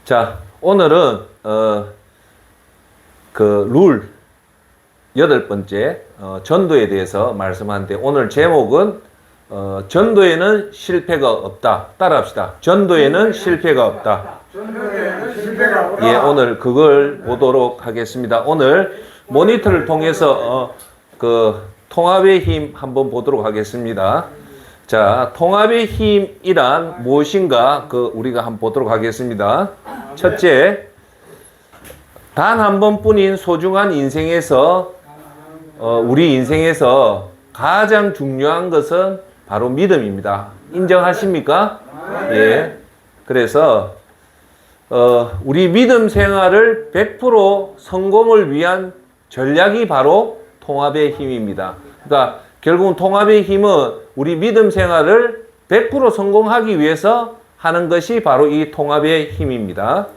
자, 오늘은 룰 8번째 전도에 대해서 말씀하는데, 오늘 제목은 전도에는 실패가 없다. 따라합시다. 전도에는 실패가 없다. 예, 오늘 그걸 보도록 하겠습니다. 오늘 모니터를 통해서 통합의 힘 한번 보도록 하겠습니다. 자, 통합의 힘이란 무엇인가 우리가 한번 보도록 하겠습니다. 첫째, 단 한 번뿐인 소중한 인생에서 우리 인생에서 가장 중요한 것은 바로 믿음입니다. 인정하십니까? 예. 그래서 우리 믿음 생활을 100% 성공을 위한 전략이 바로 통합의 힘입니다. 그러니까 결국은 통합의 힘은 우리 믿음 생활을 100% 성공하기 위해서 하는 것이 바로 이 통합의 힘입니다.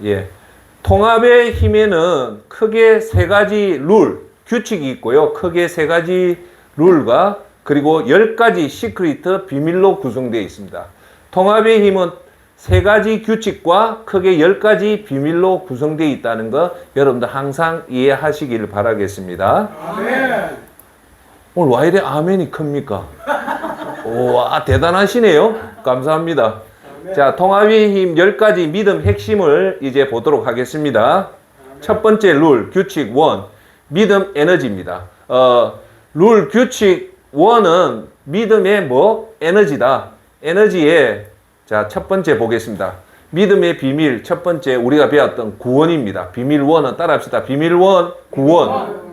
예. 통합의 힘에는 크게 3가지 규칙이 있고요. 크게 3가지 룰과 그리고 10가지 시크릿, 비밀로 구성되어 있습니다. 통합의 힘은 3가지 규칙과 크게 10가지 비밀로 구성되어 있다는 거 여러분들 항상 이해하시기를 바라겠습니다. 아멘. 오늘 와 이래 아멘이 큽니까? 와, 대단하시네요. 감사합니다. 아멘. 자, 통합의 힘 10가지 믿음 핵심을 이제 보도록 하겠습니다. 아멘. 첫 번째 규칙 1, 믿음 에너지입니다. 룰 규칙 1은 믿음의 에너지다. 에너지에, 자, 첫 번째 보겠습니다. 믿음의 비밀, 첫 번째 우리가 배웠던 구원입니다. 비밀 1은 따라합시다. 비밀 1, 구원.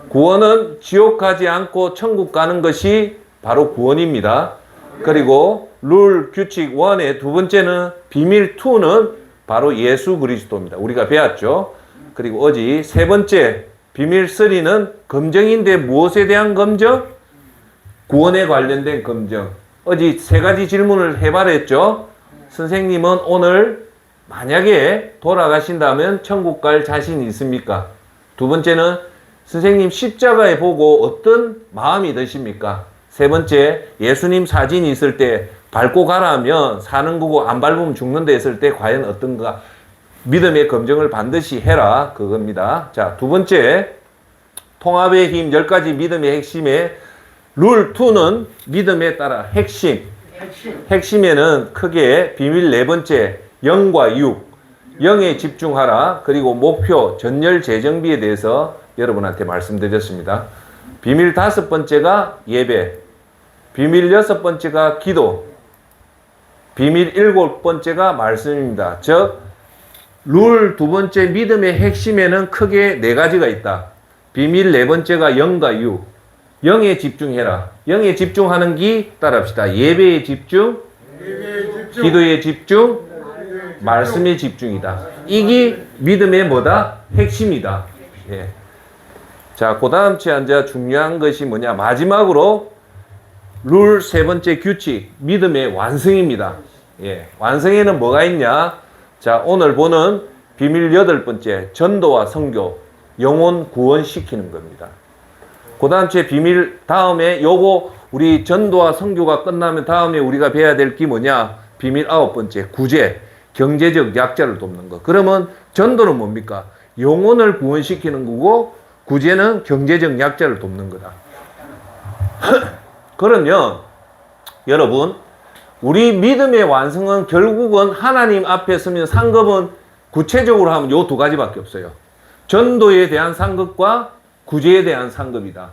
구원은 지옥 가지 않고 천국 가는 것이 바로 구원입니다. 그리고 룰 규칙 1의 두 번째는 비밀 2는 바로 예수 그리스도입니다. 우리가 배웠죠. 그리고 어제 세 번째 비밀 3는 검증인데 무엇에 대한 검증? 구원에 관련된 검증. 어제 3가지 질문을 해봤죠. 선생님은 오늘 만약에 돌아가신다면 천국 갈 자신이 있습니까? 두 번째는 선생님 십자가에 보고 어떤 마음이 드십니까? 세 번째, 예수님 사진이 있을 때 밟고 가라면 사는 거고 안 밟으면 죽는다 했을 때 과연 어떤가? 믿음의 검증을 반드시 해라. 그겁니다. 자, 두 번째, 통합의 힘 10가지 믿음의 핵심에 룰 2는 믿음에 따라 핵심에는 크게 비밀 4번째, 0과 6. 0에 집중하라. 그리고 목표, 전열 재정비에 대해서 여러분한테 말씀드렸습니다. 비밀 5번째가 예배. 비밀 6번째가 기도. 비밀 7번째가 말씀입니다. 즉, 룰 2번째 믿음의 핵심에는 크게 4가지가 있다. 비밀 4번째가 0과 6. 0에 집중해라. 0에 집중하는 기 따라합시다. 예배에 집중, 기도에 집중, 말씀에 집중이다. 이게 믿음의 핵심이다. 예. 자, 그 다음 이제 중요한 것이 뭐냐? 마지막으로 룰 3번째 규칙, 믿음의 완성입니다. 예. 완성에는 뭐가 있냐? 자, 오늘 보는 비밀 8번째, 전도와 선교, 영혼 구원시키는 겁니다. 그 다음 비밀 다음에 요거 우리 전도와 선교가 끝나면 다음에 우리가 배워야 될 게 뭐냐? 비밀 9번째, 구제, 경제적 약자를 돕는 거. 그러면 전도는 뭡니까? 영혼을 구원시키는 거고 구제는 경제적 약자를 돕는 거다. 그러면 여러분, 우리 믿음의 완성은 결국은 하나님 앞에 서면 상급은 구체적으로 하면 요 2가지밖에 없어요. 전도에 대한 상급과 구제에 대한 상급이다.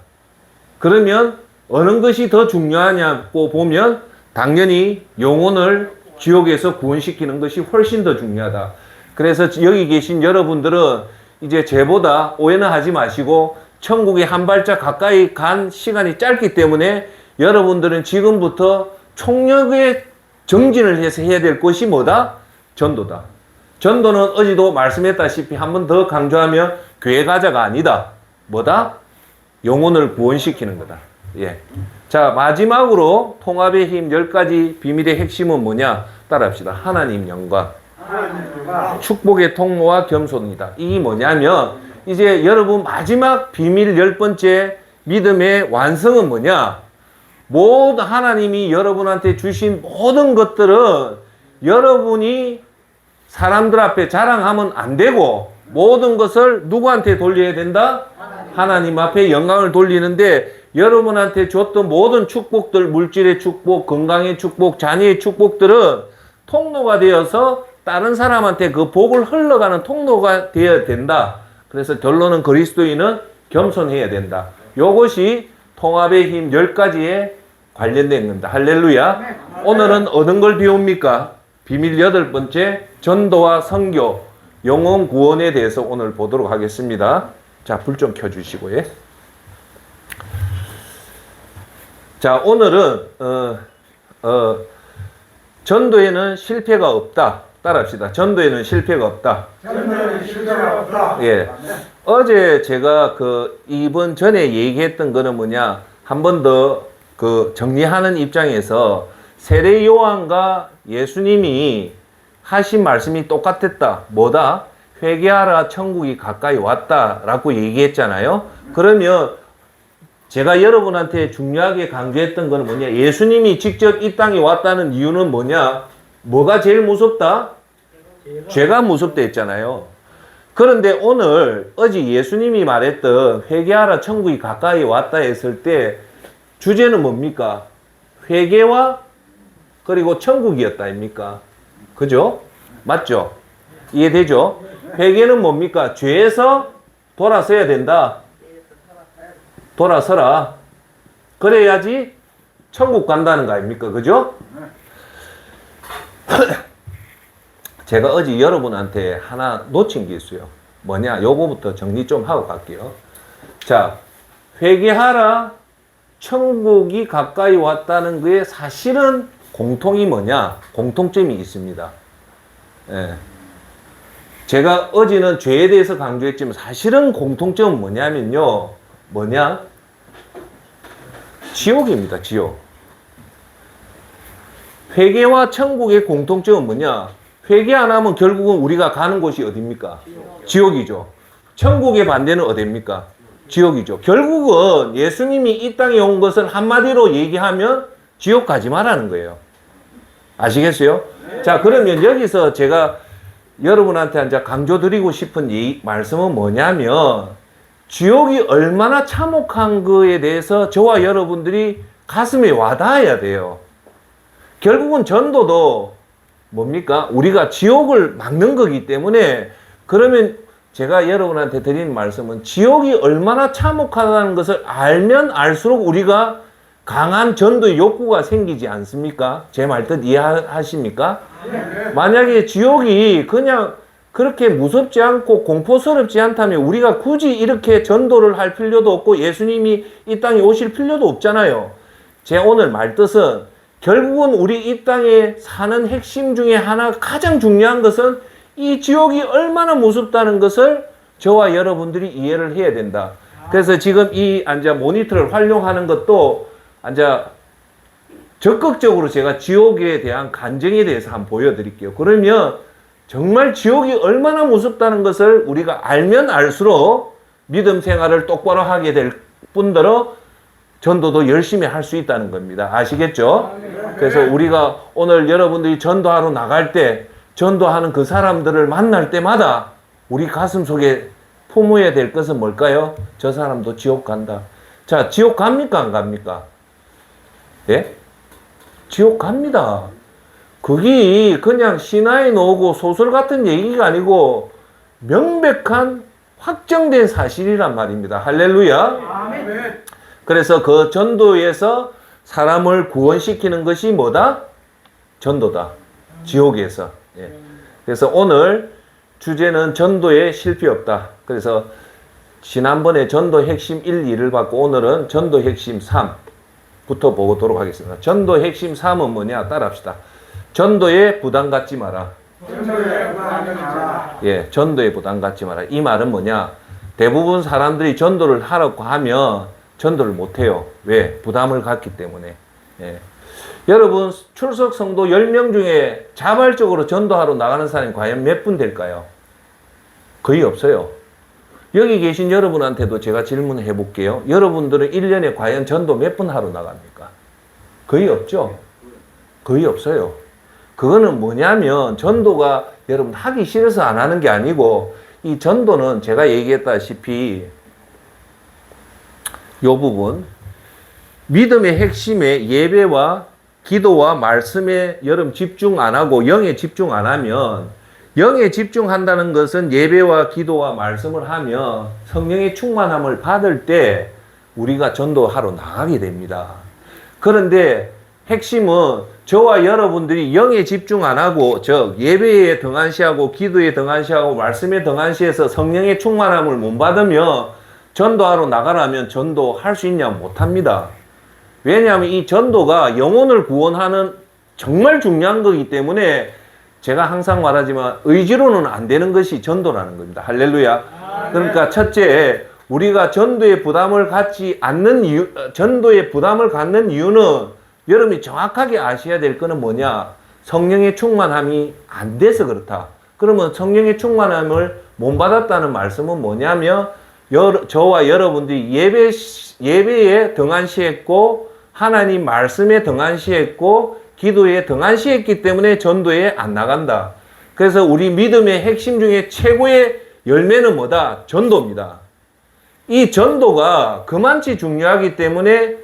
그러면 어느 것이 더 중요하냐고 보면 당연히 영혼을 지옥에서 구원시키는 것이 훨씬 더 중요하다. 그래서 여기 계신 여러분들은 이제 저보다 오해는 하지 마시고 천국에 한 발짝 가까이 간 시간이 짧기 때문에 여러분들은 지금부터 총력의 정진을 해서 해야 될 것이 뭐다? 전도다. 전도는 어제도 말씀했다시피 한 번 더 강조하면 교회 가자가 아니다. 뭐다? 영혼을 구원시키는 거다. 예. 자, 마지막으로 통합의 힘 10가지 비밀의 핵심은 뭐냐? 따라합시다. 하나님 영광. 축복의 통로와 겸손이다. 이게 뭐냐면 이제 여러분 마지막 비밀 10번째 믿음의 완성은 뭐냐? 모든 하나님이 여러분한테 주신 모든 것들은 여러분이 사람들 앞에 자랑하면 안 되고 모든 것을 누구한테 돌려야 된다? 하나님 앞에 영광을 돌리는데 여러분한테 줬던 모든 축복들, 물질의 축복, 건강의 축복, 자녀의 축복들은 통로가 되어서 다른 사람한테 그 복을 흘러가는 통로가 되어야 된다. 그래서 결론은 그리스도인은 겸손해야 된다. 요것이 통합의 힘 10가지에 관련된 겁니다. 할렐루야. 오늘은 어느 걸 배웁니까? 비밀 8번째, 전도와 선교, 영혼 구원에 대해서 오늘 보도록 하겠습니다. 자, 불 좀 켜주시고, 예. 자, 오늘은, 전도에는 실패가 없다. 따라합시다. 전도에는 실패가 없다. 전도에는 실패가 없다. 예. 어제 제가 이번 전에 얘기했던 거는 뭐냐, 한 번 더 정리하는 입장에서 세례 요한과 예수님이 하신 말씀이 똑같았다. 뭐다? 회개하라, 천국이 가까이 왔다라고 얘기했잖아요. 그러면 제가 여러분한테 중요하게 강조했던 거는 뭐냐? 예수님이 직접 이 땅에 왔다는 이유는 뭐냐? 뭐가 제일 무섭다? 죄가 무섭다 했잖아요. 그런데 오늘 어제 예수님이 말했던 회개하라, 천국이 가까이 왔다 했을 때 주제는 뭡니까? 회개와 그리고 천국이었다 아닙니까? 그죠? 맞죠? 이해되죠? 회개는 뭡니까? 죄에서 돌아서야 된다. 돌아서라. 그래야지 천국 간다는 거 아닙니까? 그죠? 제가 어제 여러분한테 하나 놓친 게 있어요. 뭐냐? 요거부터 정리 좀 하고 갈게요. 자, 회개하라. 천국이 가까이 왔다는 거에 사실은 공통이 뭐냐? 공통점이 있습니다. 예. 제가 어제는 죄에 대해서 강조했지만 사실은 공통점은 뭐냐면요. 뭐냐? 지옥입니다. 지옥. 회개와 천국의 공통점은 뭐냐? 회개 안 하면 결국은 우리가 가는 곳이 어디입니까? 지옥이죠. 천국의 반대는 어디입니까? 지옥이죠. 결국은 예수님이 이 땅에 온 것을 한마디로 얘기하면 지옥 가지 말라는 거예요. 아시겠어요? 자, 그러면 여기서 제가 여러분한테 이제 강조드리고 싶은 이 말씀은 뭐냐면 지옥이 얼마나 참혹한 거에 대해서 저와 여러분들이 가슴에 와닿아야 돼요. 결국은 전도도 뭡니까? 우리가 지옥을 막는 거기 때문에 그러면 제가 여러분한테 드리는 말씀은 지옥이 얼마나 참혹하다는 것을 알면 알수록 우리가 강한 전도의 욕구가 생기지 않습니까? 제 말 뜻 이해하십니까? 만약에 지옥이 그냥 그렇게 무섭지 않고 공포스럽지 않다면 우리가 굳이 이렇게 전도를 할 필요도 없고 예수님이 이 땅에 오실 필요도 없잖아요. 제 오늘 말 뜻은 결국은 우리 이 땅에 사는 핵심 중에 하나 가장 중요한 것은 이 지옥이 얼마나 무섭다는 것을 저와 여러분들이 이해를 해야 된다. 그래서 지금 이 모니터를 활용하는 것도 적극적으로 제가 지옥에 대한 간증에 대해서 한번 보여드릴게요. 그러면 정말 지옥이 얼마나 무섭다는 것을 우리가 알면 알수록 믿음 생활을 똑바로 하게 될 뿐더러 전도도 열심히 할 수 있다는 겁니다. 아시겠죠? 그래서 우리가 오늘 여러분들이 전도하러 나갈 때 전도하는 그 사람들을 만날 때마다 우리 가슴 속에 품어야 될 것은 뭘까요? 저 사람도 지옥 간다. 자, 지옥 갑니까? 안 갑니까? 예? 지옥 갑니다. 그게 그냥 신화에 나오고 소설 같은 얘기가 아니고 명백한 확정된 사실이란 말입니다. 할렐루야. 아멘. 그래서 그 전도에서 사람을 구원시키는 것이 뭐다? 전도다. 지옥에서. 예. 그래서 오늘 주제는 전도에 실패 없다. 그래서 지난번에 전도 핵심 1, 2를 받고 오늘은 전도 핵심 3부터 보도록 하겠습니다. 전도 핵심 3은 뭐냐? 따라합시다. 전도에 부담 갖지 마라. 전도에 부담 갖지 마라. 예, 전도에 부담 갖지 마라. 이 말은 뭐냐? 대부분 사람들이 전도를 하라고 하면 전도를 못해요. 왜? 부담을 갖기 때문에. 예. 여러분, 출석 성도 10명 중에 자발적으로 전도하러 나가는 사람이 과연 몇 분 될까요? 거의 없어요. 여기 계신 여러분한테도 제가 질문해 볼게요. 여러분들은 1년에 과연 전도 몇 분 하러 나갑니까? 거의 없죠? 거의 없어요. 그거는 뭐냐면 전도가 여러분 하기 싫어서 안 하는 게 아니고 이 전도는 제가 얘기했다시피 요 부분 믿음의 핵심에 예배와 기도와 말씀에 여러분 집중 안 하고 영에 집중 안 하면 영에 집중한다는 것은 예배와 기도와 말씀을 하며 성령의 충만함을 받을 때 우리가 전도하러 나가게 됩니다. 그런데 핵심은 저와 여러분들이 영에 집중 안 하고 즉 예배에 등한시하고 기도에 등한시하고 말씀에 등한시해서 성령의 충만함을 못 받으면 전도하러 나가라면 전도할 수 있냐 못합니다. 왜냐하면 이 전도가 영혼을 구원하는 정말 중요한 거기 때문에 제가 항상 말하지만 의지로는 안 되는 것이 전도라는 겁니다. 할렐루야. 그러니까 첫째, 우리가 전도의 부담을 갖지 않는 이유, 전도의 부담을 갖는 이유는 여러분이 정확하게 아셔야 될 거는 뭐냐? 성령의 충만함이 안 돼서 그렇다. 그러면 성령의 충만함을 못 받았다는 말씀은 뭐냐면 저와 여러분들이 예배에 등한시했고 하나님 말씀에 등한시했고 기도에 등한시했기 때문에 전도에 안 나간다. 그래서 우리 믿음의 핵심 중에 최고의 열매는 뭐다? 전도입니다. 이 전도가 그만치 중요하기 때문에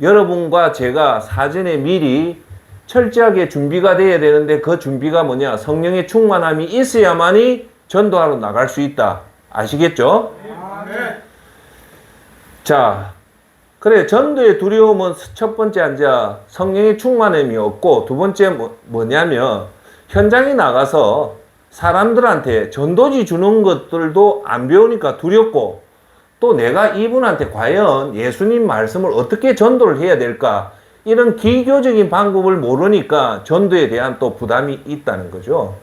여러분과 제가 사전에 미리 철저하게 준비가 돼야 되는데 그 준비가 뭐냐? 성령의 충만함이 있어야만이 전도하러 나갈 수 있다. 아시겠죠? 자, 그래 전도의 두려움은 첫 번째 앉아 성령의 충만함이 없고 두 번째 뭐냐면 현장에 나가서 사람들한테 전도지 주는 것들도 안 배우니까 두렵고 또 내가 이분한테 과연 예수님 말씀을 어떻게 전도를 해야 될까 이런 기교적인 방법을 모르니까 전도에 대한 또 부담이 있다는 거죠.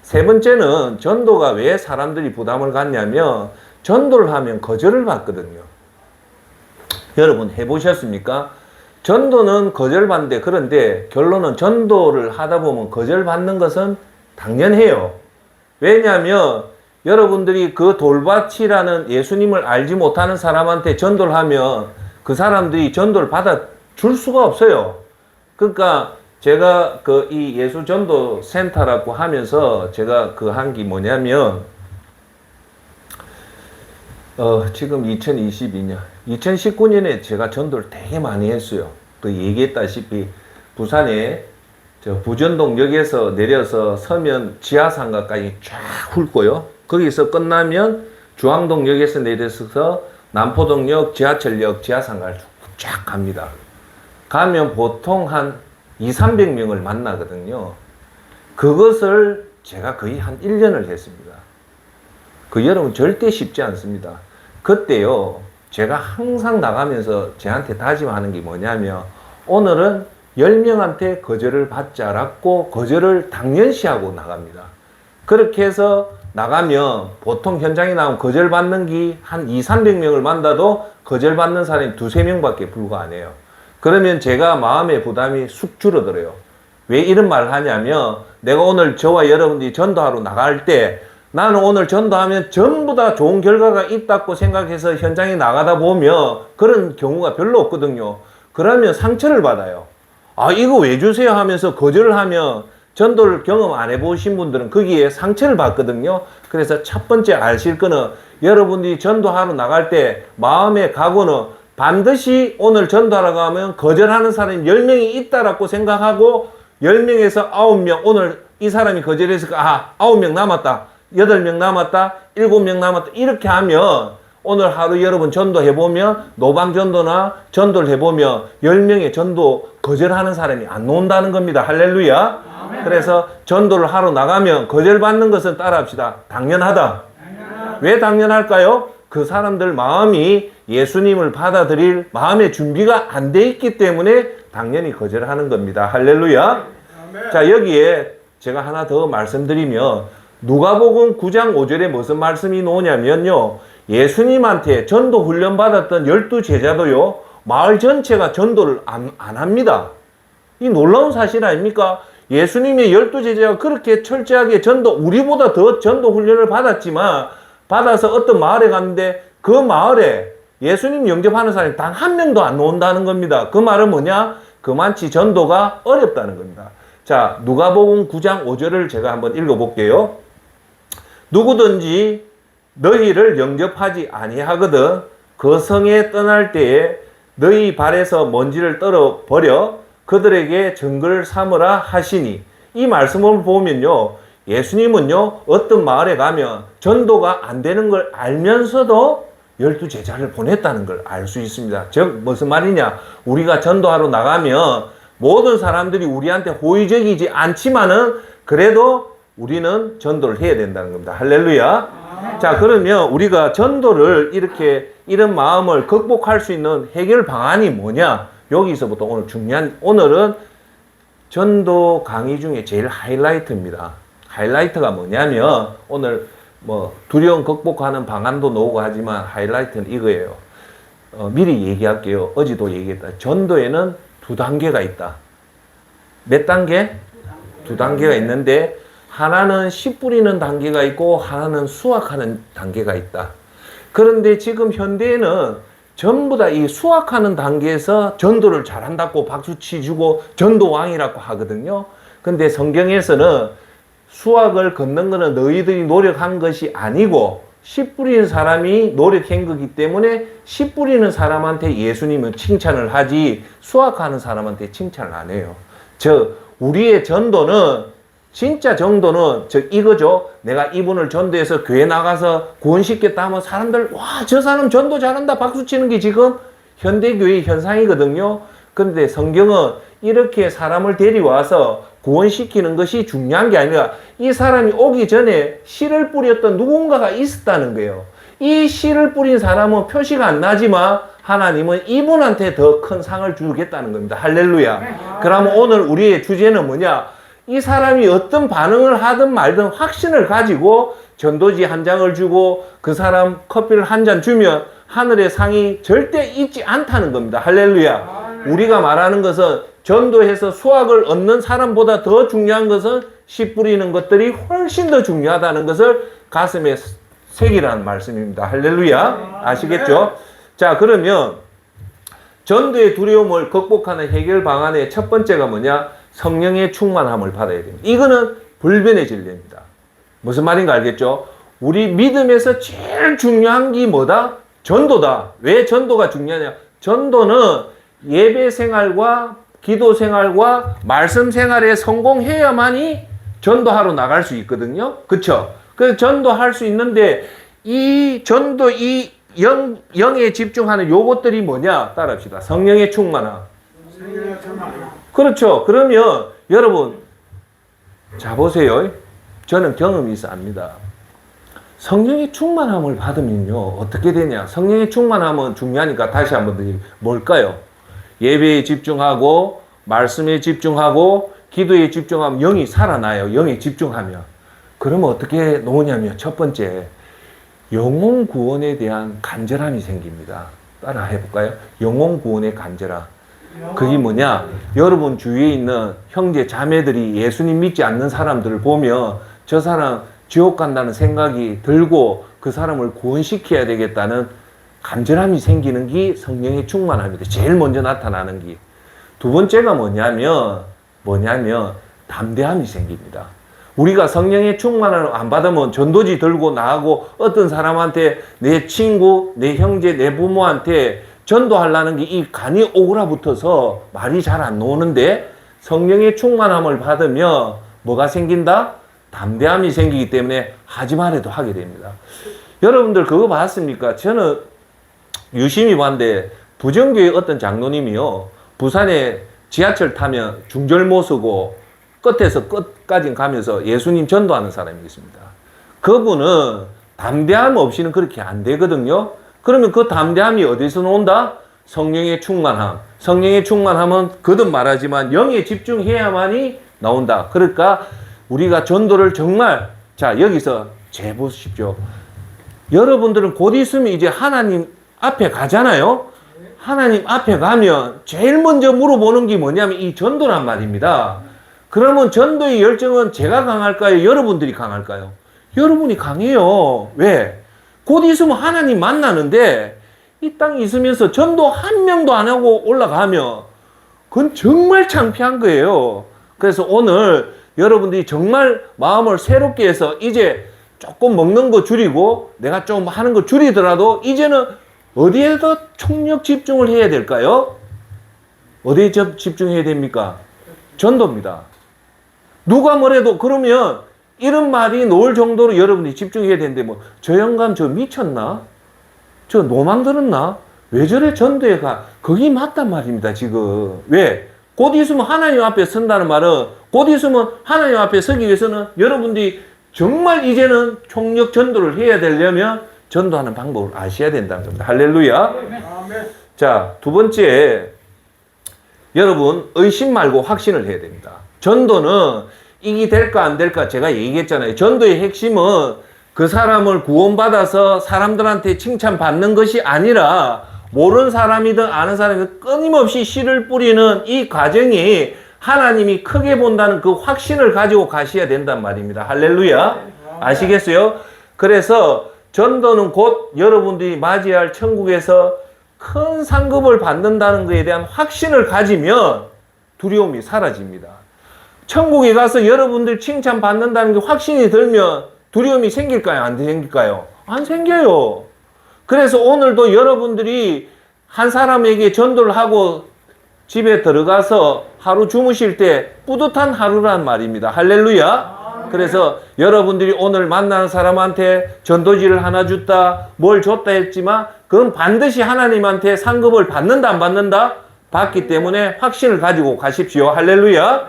세 번째는 전도가 왜 사람들이 부담을 갖냐면 전도를 하면 거절을 받거든요. 여러분 해보셨습니까? 전도는 거절받는데 그런데 결론은 전도를 하다 보면 거절받는 것은 당연해요. 왜냐하면 여러분들이 그 돌밭이라는 예수님을 알지 못하는 사람한테 전도를 하면 그 사람들이 전도를 받아 줄 수가 없어요. 그러니까 제가 그 이 예수 전도 센터라고 하면서 제가 그 한 게 뭐냐면 지금 2022년, 2019년에 제가 전도를 되게 많이 했어요. 그 얘기했다시피 부산에 저 부전동역에서 내려서 서면 지하상가까지 쫙 훑고요. 거기서 끝나면 중앙동역에서 내려서 남포동역, 지하철역, 지하상가를 쫙 갑니다. 가면 보통 한 200~300명을 만나거든요. 그것을 제가 거의 한 1년을 했습니다. 그 여러분 절대 쉽지 않습니다. 그때요, 제가 항상 나가면서 저한테 다짐하는 게 뭐냐면 오늘은 10명한테 거절을 받지 않았고 거절을 당연시하고 나갑니다. 그렇게 해서 나가면 보통 현장에 나오면 거절받는 게 한 200~300명을 만나도 거절받는 사람이 2~3명밖에 불과 안 해요. 그러면 제가 마음의 부담이 쑥 줄어들어요. 왜 이런 말을 하냐면 내가 오늘 저와 여러분들이 전도하러 나갈 때 나는 오늘 전도하면 전부 다 좋은 결과가 있다고 생각해서 현장에 나가다 보면 그런 경우가 별로 없거든요. 그러면 상처를 받아요. 아, 이거 왜 주세요 하면서 거절을 하면 전도를 경험 안 해보신 분들은 거기에 상처를 받거든요. 그래서 첫 번째 아실 거는 여러분들이 전도하러 나갈 때 마음의 각오는 반드시 오늘 전도하러 가면 거절하는 사람이 10명이 있다라고 생각하고 10명에서 9명, 오늘 이 사람이 거절했으니까 9명 남았다. 8명 남았다. 7명 남았다. 이렇게 하면 오늘 하루 여러분 전도해보면 노방전도나 전도를 해보면 10명의 전도 거절하는 사람이 안 나온다는 겁니다. 할렐루야. 아멘. 그래서 전도를 하러 나가면 거절받는 것은 따라합시다. 당연하다. 왜 당연할까요? 그 사람들 마음이 예수님을 받아들일 마음의 준비가 안 돼 있기 때문에 당연히 거절하는 겁니다. 할렐루야. 아멘. 자, 여기에 제가 하나 더 말씀드리면 누가복음 9장 5절에 무슨 말씀이 나오냐면요. 예수님한테 전도 훈련 받았던 12제자도요. 마을 전체가 전도를 안 합니다. 이 놀라운 사실 아닙니까? 예수님의 12제자가 그렇게 철저하게 우리보다 더 전도 훈련을 받았지만 받아서 어떤 마을에 갔는데 그 마을에 예수님 영접하는 사람이 단 한 명도 안 나온다는 겁니다. 그 말은 뭐냐? 그만치 전도가 어렵다는 겁니다. 자, 누가복음 9장 5절을 제가 한번 읽어볼게요. 누구든지 너희를 영접하지 아니하거든 그 성에 떠날 때에 너희 발에서 먼지를 떨어버려 그들에게 증거를 삼으라 하시니, 이 말씀을 보면요, 예수님은요 어떤 마을에 가면 전도가 안 되는 걸 알면서도 12제자를 보냈다는 걸 알 수 있습니다. 즉 무슨 말이냐, 우리가 전도하러 나가면 모든 사람들이 우리한테 호의적이지 않지만은 그래도 우리는 전도를 해야 된다는 겁니다. 할렐루야. 자, 그러면 우리가 전도를 이렇게 이런 마음을 극복할 수 있는 해결 방안이 뭐냐, 여기서부터 오늘 중요한, 오늘은 전도 강의 중에 제일 하이라이트입니다. 하이라이트가 뭐냐면 오늘 뭐 두려움 극복하는 방안도 나오고 하지만 하이라이트는 이거예요. 미리 얘기할게요. 어제도 얘기했다. 전도에는 두 단계가 있다. 몇 단계? 두 단계가 있는데 하나는 씨 뿌리는 단계가 있고 하나는 수확하는 단계가 있다. 그런데 지금 현대에는 전부 다 이 수확하는 단계에서 전도를 잘한다고 박수 치주고 전도왕이라고 하거든요. 근데 성경에서는 수확을 걷는 것은 너희들이 노력한 것이 아니고 씨 뿌리는 사람이 노력한 거기 때문에 씨 뿌리는 사람한테 예수님은 칭찬을 하지 수확하는 사람한테 칭찬을 안 해요. 즉 우리의 전도는, 진짜 전도는 즉 이거죠. 내가 이분을 전도해서 교회 나가서 구원시켰다 하면 사람들 와, 저 사람 전도 잘한다 박수 치는 게 지금 현대교회의 현상이거든요. 그런데 성경은 이렇게 사람을 데려와서 구원시키는 것이 중요한 게 아니라 이 사람이 오기 전에 씨를 뿌렸던 누군가가 있었다는 거예요. 이 씨를 뿌린 사람은 표시가 안 나지만 하나님은 이분한테 더 큰 상을 주겠다는 겁니다. 할렐루야. 그러면 오늘 우리의 주제는 뭐냐? 이 사람이 어떤 반응을 하든 말든 확신을 가지고 전도지 한 장을 주고 그 사람 커피를 한 잔 주면 하늘의 상이 절대 잊지 않다는 겁니다. 할렐루야. 우리가 말하는 것은 전도해서 수확을 얻는 사람보다 더 중요한 것은 씨 뿌리는 것들이 훨씬 더 중요하다는 것을 가슴에 새기라는 말씀입니다. 할렐루야. 아시겠죠? 자, 그러면 전도의 두려움을 극복하는 해결 방안의 첫 번째가 뭐냐? 성령의 충만함을 받아야 됩니다. 이거는 불변의 진리입니다. 무슨 말인가 알겠죠? 우리 믿음에서 제일 중요한 게 뭐다? 전도다. 왜 전도가 중요하냐? 전도는 예배 생활과 기도 생활과 말씀 생활에 성공해야만이 전도하러 나갈 수 있거든요. 그쵸? 그래서 전도할 수 있는데 이 전도, 이 영에 집중하는 요것들이 뭐냐? 따라합시다. 성령의 충만함. 그렇죠. 그러면 여러분, 자 보세요. 저는 경험이 있어 압니다. 성령의 충만함을 받으면요 어떻게 되냐? 성령의 충만함은 중요하니까 다시 한번 더 뭘까요? 예배에 집중하고 말씀에 집중하고 기도에 집중하면 영이 살아나요. 영에 집중하면. 그러면 어떻게 놓으냐면 첫 번째, 영혼 구원에 대한 간절함이 생깁니다. 따라 해볼까요? 영혼 구원의 간절함. 그게 뭐냐? 여러분 주위에 있는 형제 자매들이 예수님 믿지 않는 사람들을 보면 저 사람 지옥 간다는 생각이 들고 그 사람을 구원시켜야 되겠다는 간절함이 생기는 게 성령의 충만함입니다. 제일 먼저 나타나는 게. 두 번째가 뭐냐면 담대함이 생깁니다. 우리가 성령의 충만함을 안 받으면 전도지 들고 나가고 어떤 사람한테 내 친구, 내 형제, 내 부모한테 전도하려는 게 이 간이 오그라붙어서 말이 잘 안 나오는데 성령의 충만함을 받으면 뭐가 생긴다? 담대함이 생기기 때문에 하지 말아도 하게 됩니다. 여러분들 그거 봤습니까? 저는 유심히 봤는데 부정교회 어떤 장로님이요, 부산에 지하철 타면 중절 못 서고 끝에서 끝까지 가면서 예수님 전도하는 사람이 있습니다. 그분은 담대함 없이는 그렇게 안 되거든요. 그러면 그 담대함이 어디서 나온다? 성령의 충만함. 성령의 충만함은 거듭 말하지만 영에 집중해야만이 나온다. 그러니까 우리가 전도를 정말, 자 여기서 재보십시오. 여러분들은 곧 있으면 이제 하나님 앞에 가잖아요. 하나님 앞에 가면 제일 먼저 물어보는 게 뭐냐면 이 전도란 말입니다. 그러면 전도의 열정은 제가 강할까요? 여러분들이 강할까요? 여러분이 강해요. 왜? 곧 있으면 하나님 만나는데 이 땅에 있으면서 전도 한 명도 안 하고 올라가면 그건 정말 창피한 거예요. 그래서 오늘 여러분들이 정말 마음을 새롭게 해서 이제 조금 먹는 거 줄이고 내가 좀 하는 거 줄이더라도 이제는 어디에 더 총력 집중을 해야 될까요? 어디에 집중해야 됩니까? 전도입니다. 누가 뭐래도 그러면 이런 말이 나올 정도로 여러분이 집중해야 되는데 뭐 저 영감 저 미쳤나? 저 노망 들었나? 왜 저래 전도에 가? 그게 맞단 말입니다 지금. 왜? 곧 있으면 하나님 앞에 선다는 말은 곧 있으면 하나님 앞에 서기 위해서는 여러분들이 정말 이제는 총력 전도를 해야 되려면 전도하는 방법을 아셔야 된다는 겁니다. 할렐루야. 아멘. 자, 두 번째, 여러분 의심 말고 확신을 해야 됩니다. 전도는 이게 될까 안 될까 제가 얘기했잖아요. 전도의 핵심은 그 사람을 구원받아서 사람들한테 칭찬받는 것이 아니라 모르는 사람이든 아는 사람이든 끊임없이 씨를 뿌리는 이 과정이 하나님이 크게 본다는 그 확신을 가지고 가셔야 된단 말입니다. 할렐루야. 아시겠어요? 그래서 전도는 곧 여러분들이 맞이할 천국에서 큰 상급을 받는다는 것에 대한 확신을 가지면 두려움이 사라집니다. 천국에 가서 여러분들 칭찬받는다는 게 확신이 들면 두려움이 생길까요? 안 생길까요? 안 생겨요. 그래서 오늘도 여러분들이 한 사람에게 전도를 하고 집에 들어가서 하루 주무실 때 뿌듯한 하루란 말입니다. 할렐루야. 그래서 여러분들이 오늘 만나는 사람한테 전도지를 하나 줬다, 뭘 줬다 했지만 그건 반드시 하나님한테 상급을 받는다 안 받는다? 받기 때문에 확신을 가지고 가십시오. 할렐루야.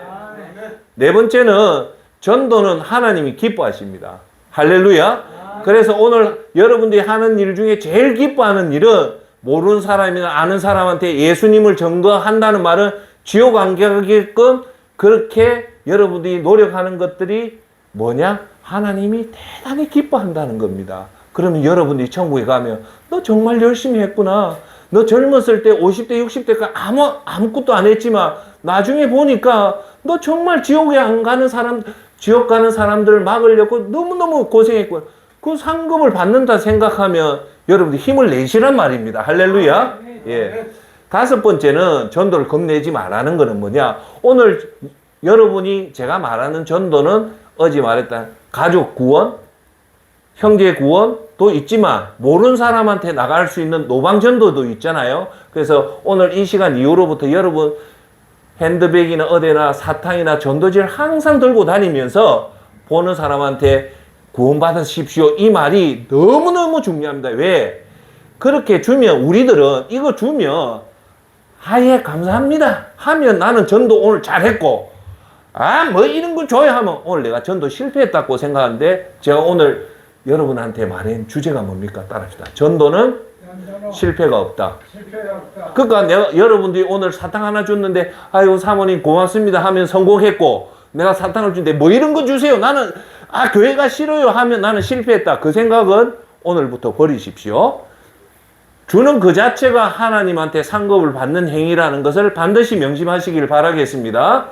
네 번째는 전도는 하나님이 기뻐하십니다. 할렐루야. 그래서 오늘 여러분들이 하는 일 중에 제일 기뻐하는 일은 모르는 사람이나 아는 사람한테 예수님을 전도한다는 말은 지옥 안 가게끔 그렇게 여러분들이 노력하는 것들이 뭐냐? 하나님이 대단히 기뻐한다는 겁니다. 그러면 여러분들이 천국에 가면 너 정말 열심히 했구나. 너 젊었을 때 50대 60대까지 아무것도 안 했지만 나중에 보니까 너 정말 지옥에 안 가는 사람, 지옥 가는 사람들을 막으려고 너무너무 고생했구나. 그 상급을 받는다 생각하면 여러분들 힘을 내시란 말입니다. 할렐루야. 예. 다섯 번째는 전도를 겁내지 말라는 거는 뭐냐? 오늘 여러분이 제가 말하는 전도는 어제 말했던 가족 구원, 형제 구원도 있지만 모르는 사람한테 나갈 수 있는 노방 전도도 있잖아요. 그래서 오늘 이 시간 이후로부터 여러분 핸드백이나 어디나 사탕이나 전도지를 항상 들고 다니면서 보는 사람한테 구원받으십시오. 이 말이 너무너무 중요합니다. 왜? 그렇게 주면 우리들은 이거 주면 예 감사합니다 하면 나는 전도 오늘 잘했고 뭐 이런 걸 줘야 하면 오늘 내가 전도 실패했다고 생각하는데 제가 오늘 여러분한테 말한 주제가 뭡니까? 따라합시다. 전도는 실패가 없다. 그러니까 내가 여러분들이 오늘 사탕 하나 줬는데 아이고 사모님 고맙습니다 하면 성공했고 내가 사탕을 주는데 뭐 이런 거 주세요. 나는 교회가 싫어요 하면 나는 실패했다. 그 생각은 오늘부터 버리십시오. 주는 그 자체가 하나님한테 상급을 받는 행위라는 것을 반드시 명심하시길 바라겠습니다.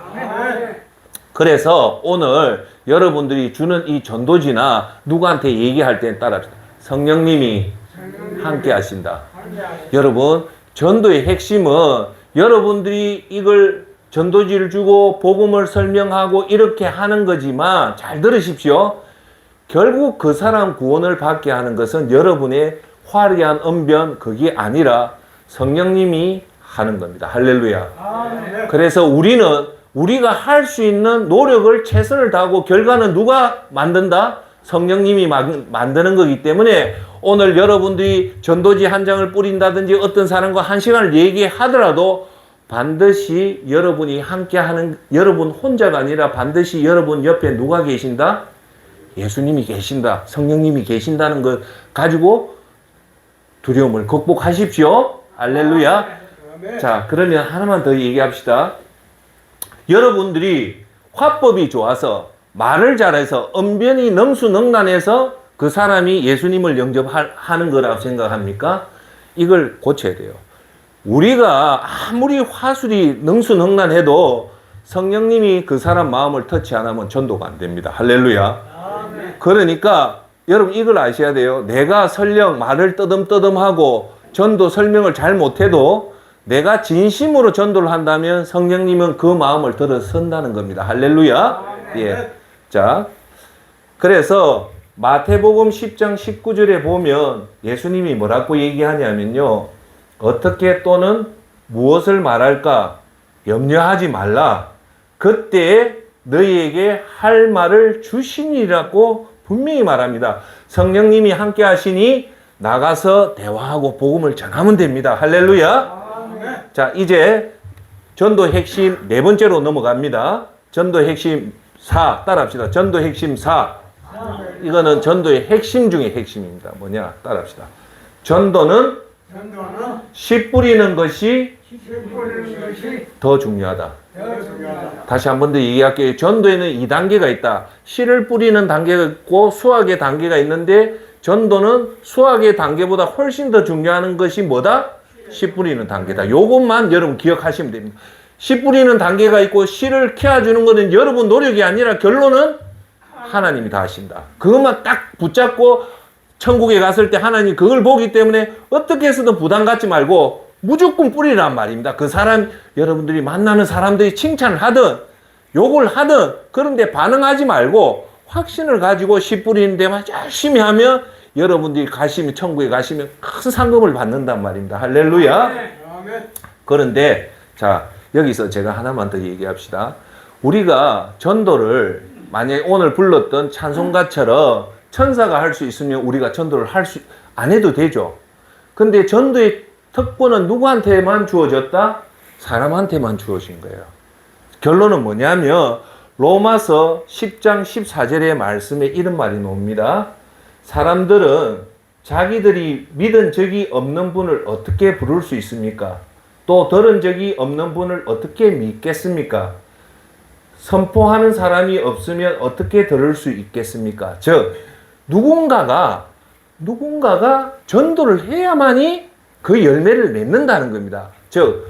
그래서 오늘 여러분들이 주는 이 전도지나 누구한테 얘기할 때 따라 성령님이 함께 하신다. 여러분 전도의 핵심은 여러분들이 이걸 전도지를 주고 복음을 설명하고 이렇게 하는 거지만 잘 들으십시오. 결국 그 사람 구원을 받게 하는 것은 여러분의 화려한 언변 그게 아니라 성령님이 하는 겁니다. 할렐루야. 그래서 우리가 할 수 있는 노력을 최선을 다하고 결과는 누가 만든다? 성령님이 만드는 거기 때문에 오늘 여러분들이 전도지 한 장을 뿌린다든지 어떤 사람과 한 시간을 얘기하더라도 반드시 여러분이 함께하는 여러분 혼자가 아니라 반드시 여러분 옆에 누가 계신다? 예수님이 계신다. 성령님이 계신다는 걸 가지고 두려움을 극복하십시오. 할렐루야. 자, 그러면 하나만 더 얘기합시다. 여러분들이 화법이 좋아서 말을 잘해서 언변이 능수능란해서 그 사람이 예수님을 영접하는 거라고 생각합니까? 이걸 고쳐야 돼요. 우리가 아무리 화술이 능수능란해도 성령님이 그 사람 마음을 터치 안 하면 전도가 안 됩니다. 할렐루야. 그러니까 여러분 이걸 아셔야 돼요. 내가 설령 말을 떠듬떠듬하고 전도 설명을 잘 못해도 내가 진심으로 전도를 한다면 성령님은 그 마음을 들어선다는 겁니다. 할렐루야. 예. 자, 그래서 마태복음 10장 19절에 보면 예수님이 뭐라고 얘기하냐면요. 어떻게 또는 무엇을 말할까 염려하지 말라. 그때 너희에게 할 말을 주시니라고 분명히 말합니다. 성령님이 함께 하시니 나가서 대화하고 복음을 전하면 됩니다. 할렐루야. 자, 이제 전도 핵심 네 번째로 넘어갑니다. 전도 핵심 4 따라합시다. 전도 핵심 4. 이거는 전도의 핵심 중에 핵심입니다. 뭐냐? 따라합시다. 전도는 씨 뿌리는 것이 더 중요하다. 다시 한 번 더 얘기할게요. 전도에는 2단계가 있다. 씨를 뿌리는 단계가 있고 수확의 단계가 있는데 전도는 수확의 단계보다 훨씬 더 중요한 것이 뭐다? 씨 뿌리는 단계다. 요것만 여러분 기억하시면 됩니다. 씨 뿌리는 단계가 있고 씨를 키워주는 것은 여러분 노력이 아니라 결론은 하나님이 다 하신다. 그것만 딱 붙잡고 천국에 갔을 때 하나님 그걸 보기 때문에 어떻게 해서든 부담 갖지 말고 무조건 뿌리란 말입니다. 그 사람, 여러분들이 만나는 사람들이 칭찬을 하든 욕을 하든 그런데 반응하지 말고 확신을 가지고 씨 뿌리는 데만 열심히 하면 여러분들이 가시면 천국에 가시면 큰 상급을 받는단 말입니다. 할렐루야. 그런데 자, 여기서 제가 하나만 더 얘기합시다. 우리가 전도를 만약에 오늘 불렀던 찬송가처럼 천사가 할 수 있으면 우리가 전도를 안 해도 되죠. 근데 전도의 특권은 누구한테만 주어졌다? 사람한테만 주어진 거예요. 결론은 뭐냐면 로마서 10장 14절의 말씀에 이런 말이 나옵니다. 사람들은 자기들이 믿은 적이 없는 분을 어떻게 부를 수 있습니까? 또 들은 적이 없는 분을 어떻게 믿겠습니까? 선포하는 사람이 없으면 어떻게 들을 수 있겠습니까? 즉 누군가가 전도를 해야만이 그 열매를 맺는다는 겁니다. 즉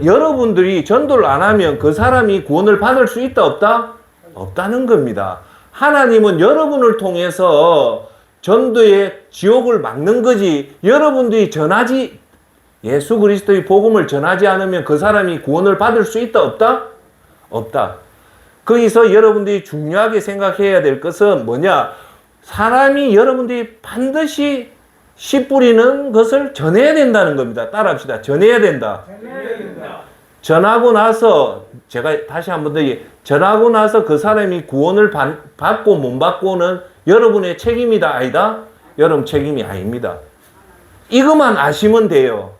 여러분들이 전도를 안 하면 그 사람이 구원을 받을 수 있다 없다? 없다는 겁니다. 하나님은 여러분을 통해서 전도의 지옥을 막는 거지 여러분들이 예수 그리스도의 복음을 전하지 않으면 그 사람이 구원을 받을 수 있다 없다? 없다. 거기서 여러분들이 중요하게 생각해야 될 것은 뭐냐? 사람이 여러분들이 반드시 씨 뿌리는 것을 전해야 된다는 겁니다. 따라합시다. 전해야 된다. 전하고 나서 제가 다시 한 번 더 전하고 나서 그 사람이 구원을 받고 못 받고는 여러분의 책임이다 아니다? 여러분 책임이 아닙니다. 이것만 아시면 돼요.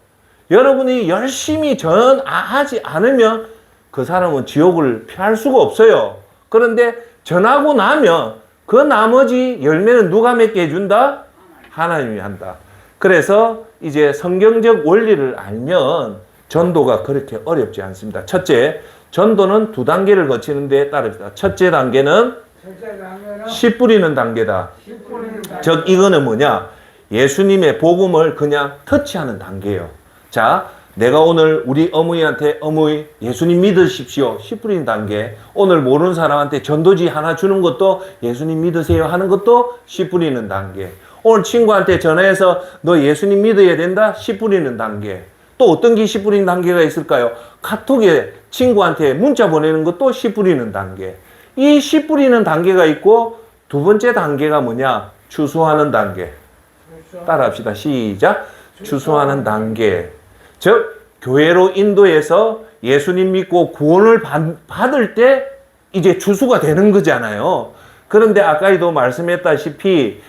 여러분이 열심히 전하지 않으면 그 사람은 지옥을 피할 수가 없어요. 그런데 전하고 나면 그 나머지 열매는 누가 맺게 해준다? 하나님이 한다. 그래서 이제 성경적 원리를 알면 전도가 그렇게 어렵지 않습니다. 첫째, 전도는 2단계를 거치는데 따릅니다. 첫째 단계는 씨 뿌리는 단계다. 즉 이거는 뭐냐? 예수님의 복음을 그냥 터치하는 단계예요. 자, 내가 오늘 우리 어머니한테 어머니 예수님 믿으십시오. 씨 뿌리는 단계. 오늘 모르는 사람한테 전도지 하나 주는 것도 예수님 믿으세요 하는 것도 씨 뿌리는 단계. 오늘 친구한테 전화해서 너 예수님 믿어야 된다? 씨 뿌리는 단계. 또 어떤 게 씨 뿌리는 단계가 있을까요? 카톡에 친구한테 문자 보내는 것도 씨 뿌리는 단계. 이 씨 뿌리는 단계가 있고 두 번째 단계가 뭐냐? 추수하는 단계. 따라합시다. 시작. 추수하는 단계. 즉 교회로 인도해서 예수님 믿고 구원을 받을 때 이제 추수가 되는 거잖아요. 그런데 아까도 말씀했다시피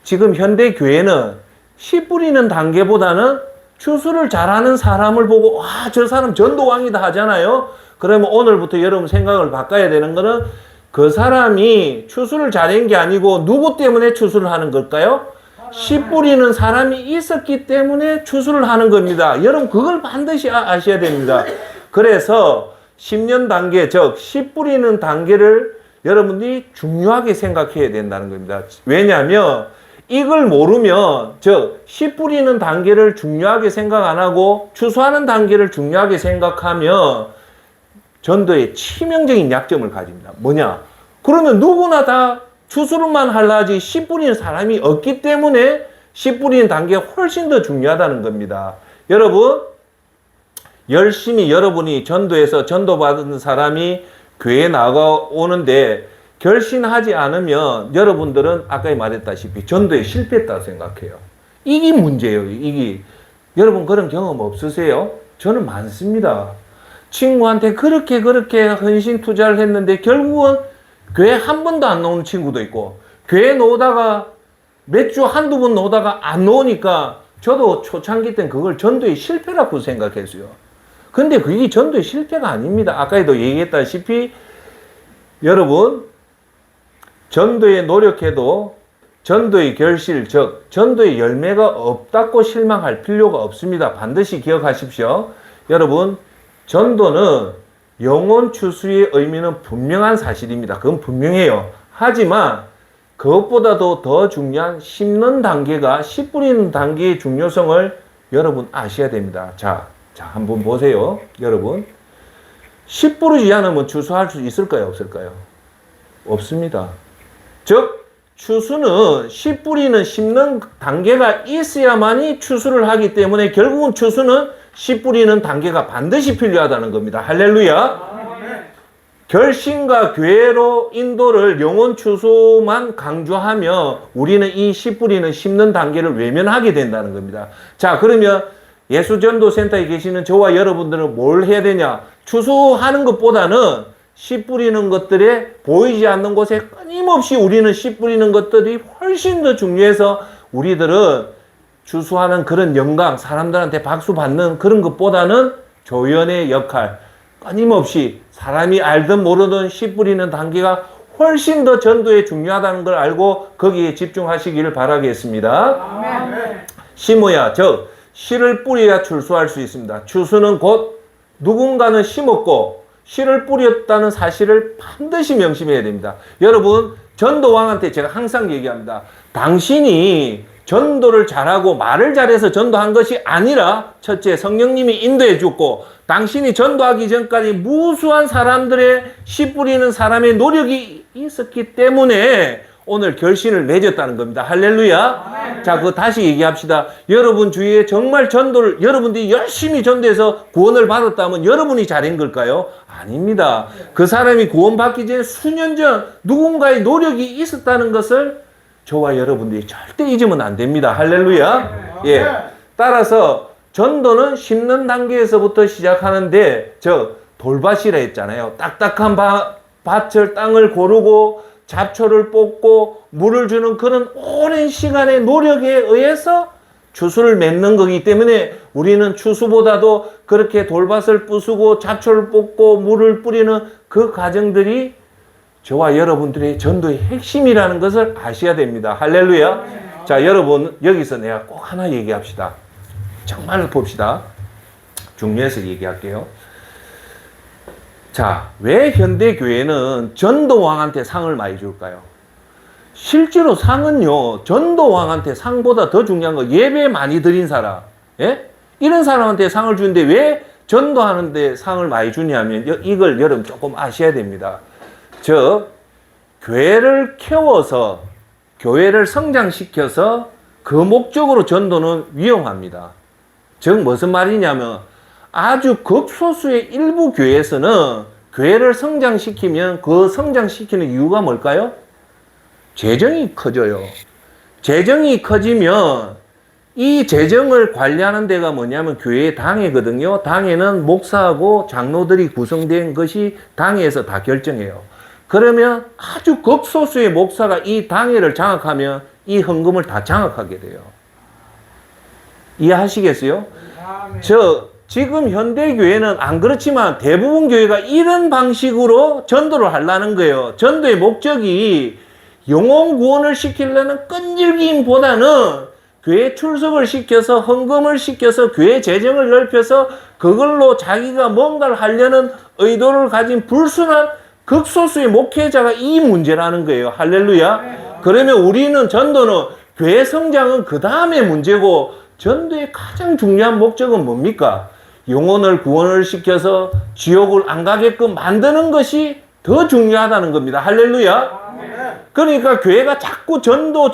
지금 현대 교회는 씨 뿌리는 단계보다는 추수를 잘하는 사람을 보고 와, 저 사람 전도왕이다 하잖아요. 그러면 오늘부터 여러분 생각을 바꿔야 되는 거는 그 사람이 추수를 잘한 게 아니고 누구 때문에 추수를 하는 걸까요? 씨 뿌리는 사람이 있었기 때문에 추수를 하는 겁니다. 여러분 그걸 반드시 아셔야 됩니다. 그래서 10년 단계, 즉 씨 뿌리는 단계를 여러분들이 중요하게 생각해야 된다는 겁니다. 왜냐하면 이걸 모르면 즉 씨 뿌리는 단계를 중요하게 생각 안 하고 추수하는 단계를 중요하게 생각하면 전도의 치명적인 약점을 가집니다. 뭐냐? 그러면 누구나 다 추수를만 하려지 씨 뿌리는 사람이 없기 때문에 씨 뿌리는 단계가 훨씬 더 중요하다는 겁니다. 여러분 열심히 여러분이 전도해서 전도받은 사람이 교회에 나가오는데 결신하지 않으면 여러분들은 아까 말했다시피 전도에 실패했다고 생각해요. 이게 문제예요. 이게. 여러분 그런 경험 없으세요? 저는 많습니다. 친구한테 그렇게 헌신 투자를 했는데 결국은 교회 한 번도 안 나오는 친구도 있고 교회 나오다가 몇 주 한두 번 나오다가 안 나오니까 저도 초창기 땐 그걸 전도의 실패라고 생각했어요. 근데 그게 전도의 실패가 아닙니다. 아까도 얘기했다시피 여러분 전도에 노력해도 전도의 결실, 즉 전도의 열매가 없다고 실망할 필요가 없습니다. 반드시 기억하십시오. 여러분 전도는 영혼 추수의 의미는 분명한 사실입니다. 그건 분명해요. 하지만 그것보다도 더 중요한 심는 단계가 씨 뿌리는 단계의 중요성을 여러분 아셔야 됩니다. 자, 한번 보세요. 여러분 씨 뿌리지 않으면 추수할 수 있을까요? 없을까요? 없습니다. 즉 추수는 씨 뿌리는 심는 단계가 있어야만이 추수를 하기 때문에 결국은 추수는 씨 뿌리는 단계가 반드시 필요하다는 겁니다. 할렐루야. 결신과 교회로 인도를 영혼 추수만 강조하며 우리는 이 씨 뿌리는 심는 단계를 외면하게 된다는 겁니다. 자, 그러면 예수전도센터에 계시는 저와 여러분들은 뭘 해야 되냐? 추수하는 것보다는 씨 뿌리는 것들에 보이지 않는 곳에 끊임없이 우리는 씨 뿌리는 것들이 훨씬 더 중요해서 우리들은 추수하는 그런 영광, 사람들한테 박수 받는 그런 것보다는 조연의 역할, 끊임없이 사람이 알든 모르든 씨 뿌리는 단계가 훨씬 더 전도에 중요하다는 걸 알고 거기에 집중하시기를 바라겠습니다. 아멘. 심어야, 즉 씨를 뿌려야 추수할 수 있습니다. 추수는 곧 누군가는 심었고 씨를 뿌렸다는 사실을 반드시 명심해야 됩니다. 여러분 전도왕한테 제가 항상 얘기합니다. 당신이 전도를 잘하고 말을 잘해서 전도한 것이 아니라 첫째 성령님이 인도해 줬고 당신이 전도하기 전까지 무수한 사람들의 씨 뿌리는 사람의 노력이 있었기 때문에 오늘 결신을 맺었다는 겁니다. 할렐루야. 자, 그거 다시 얘기합시다. 여러분 주위에 정말 전도를 여러분들이 열심히 전도해서 구원을 받았다면 여러분이 잘한 걸까요? 아닙니다. 그 사람이 구원받기 전에 수년 전 누군가의 노력이 있었다는 것을 저와 여러분들이 절대 잊으면 안 됩니다. 할렐루야. 예. 따라서 전도는 심는 단계에서부터 시작하는데 돌밭이라 했잖아요. 딱딱한 밭을 땅을 고르고 잡초를 뽑고 물을 주는 그런 오랜 시간의 노력에 의해서 추수를 맺는 거기 때문에 우리는 추수보다도 그렇게 돌밭을 부수고 잡초를 뽑고 물을 뿌리는 그 과정들이 저와 여러분들의 전도의 핵심이라는 것을 아셔야 됩니다. 할렐루야. 자, 여러분 여기서 내가 꼭 하나 얘기합시다. 정말 봅시다. 중요해서 얘기할게요. 자, 왜 현대교회는 전도왕한테 상을 많이 줄까요? 실제로 상은요, 전도왕한테 상보다 더 중요한 거 예배 많이 드린 사람, 예? 이런 사람한테 상을 주는데 왜 전도하는데 상을 많이 주냐면 이걸 여러분 조금 아셔야 됩니다. 교회를 키워서 교회를 성장시켜서 그 목적으로 전도는 위험합니다. 즉 무슨 말이냐면 아주 극소수의 일부 교회에서는 교회를 성장시키면 그 성장시키는 이유가 뭘까요? 재정이 커져요. 재정이 커지면 이 재정을 관리하는 데가 뭐냐면 교회의 당회거든요. 당회는 목사하고 장로들이 구성된 것이 당회에서 다 결정해요. 그러면 아주 극소수의 목사가 이 당회를 장악하면 이 헌금을 다 장악하게 돼요. 이해하시겠어요? 지금 현대교회는 안 그렇지만 대부분 교회가 이런 방식으로 전도를 하려는 거예요. 전도의 목적이 영혼 구원을 시키려는 끈질김보다는 교회 출석을 시켜서 헌금을 시켜서 교회 재정을 넓혀서 그걸로 자기가 뭔가를 하려는 의도를 가진 불순한 극소수의 목회자가 이 문제라는 거예요. 할렐루야. 그러면 우리는 전도는 교회 성장은 그 다음에 문제고 전도의 가장 중요한 목적은 뭡니까? 영혼을 구원을 시켜서 지옥을 안 가게끔 만드는 것이 더 중요하다는 겁니다. 할렐루야. 그러니까 교회가 자꾸 전도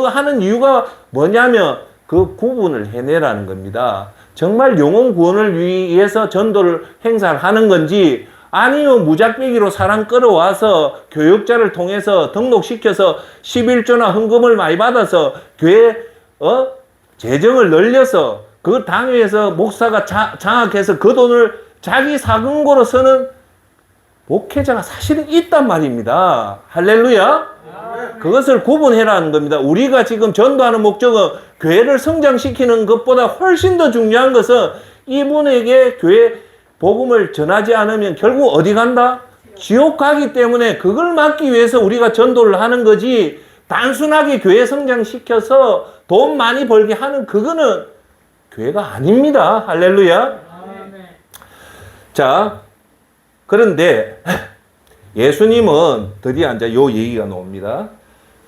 하는 이유가 뭐냐면 그 구분을 해내라는 겁니다. 정말 영혼 구원을 위해서 전도를 행사를 하는 건지 아니요 무작위기로 사람 끌어와서 교육자를 통해서 등록시켜서 11조나 헌금을 많이 받아서 교회 재정을 늘려서 그 당회에서 목사가 장악해서 그 돈을 자기 사금고로 쓰는 목회자가 사실은 있단 말입니다. 할렐루야. 그것을 구분해라는 겁니다. 우리가 지금 전도하는 목적은 교회를 성장시키는 것보다 훨씬 더 중요한 것은 이분에게 교회 복음을 전하지 않으면 결국 어디 간다? 지옥 가기 때문에 그걸 막기 위해서 우리가 전도를 하는 거지 단순하게 교회 성장시켜서 돈 많이 벌게 하는 그거는 교회가 아닙니다. 할렐루야. 자, 그런데 예수님은 드디어 이제 요 얘기가 나옵니다.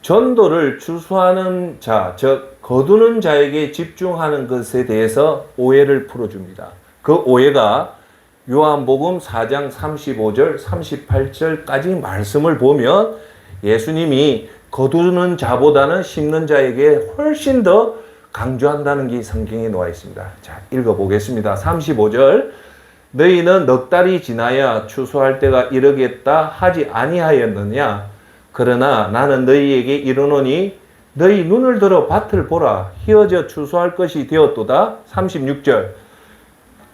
전도를 주수하는 자, 즉 거두는 자에게 집중하는 것에 대해서 오해를 풀어줍니다. 그 오해가 요한복음 4장 35절, 38절까지 말씀을 보면 예수님이 거두는 자보다는 심는 자에게 훨씬 더 강조한다는 게 성경에 나와 있습니다. 자, 읽어보겠습니다. 35절. 너희는 넉 달이 지나야 추수할 때가 이르겠다 하지 아니하였느냐? 그러나 나는 너희에게 이르노니 너희 눈을 들어 밭을 보라. 희어져 추수할 것이 되었도다. 36절.